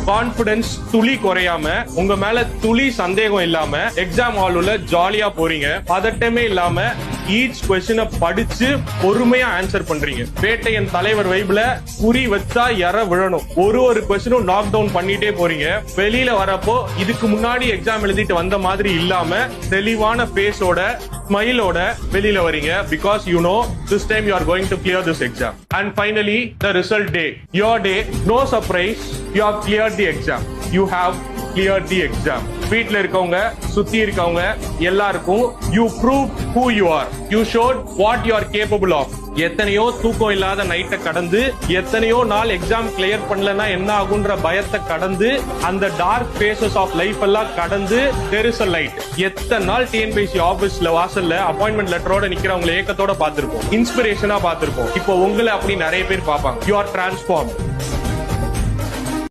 Confidence துளி குறையாம, உங்க மேல துளி சந்தேகம் இல்லாம எக்ஸாம் ஹாலுல ஜாலியா போறீங்க. பதட்டமே இல்லாம ஈச் கொஸ்டினை படிச்சு பொறுமையா ஆன்சர் பண்றீங்க. பேட்டையன் தலைவர் வைப்ல குறி வச்சா எற விழணும். ஒரு கொஸ்டினும் நாக் டவுன் பண்ணிட்டே போறீங்க. வெளியில வரப்போ இதுக்கு முன்னாடி எக்ஸாம் எழுதிட்டு வந்த மாதிரி இல்லாம தெளிவான பேஸோட ஸ்மைலோட வெளியில வரீங்க. Because you know this time you are going to clear this exam. And finally the result day, your day, no surprise, you have cleared the exam. You have cleared the exam. வீட்ல இருக்கவங்க சுத்தி இருக்கவங்க எல்லாருக்கும் you proved who you are. You showed what you are capable of. எத்தனையோ தூக்கம் இல்லாத நைட்டை கடந்து, எத்தனையோ நாள் எக்ஸாம் கிளியர் பண்ணலன்னா என்ன ஆகுன்ற பயத்தை கடந்து, அந்த டார்க் பேசஸ் ஆஃப் லைஃப் எல்லாம் கடந்து there is a light. எத்தனை நாள் டிஎன்பிஎஸ்சி ஆபீஸ்ல வாசல்ல அப்பாயின்மெண்ட் லெட்டரோட நிக்கிறவங்களை ஏக்கத்தோட பார்த்திருப்போம், இன்ஸ்பிரேஷனா பார்த்திருப்போம். இப்போ உங்களை அப்படி நிறைய பேர் பார்ப்பாங்க. You are transformed.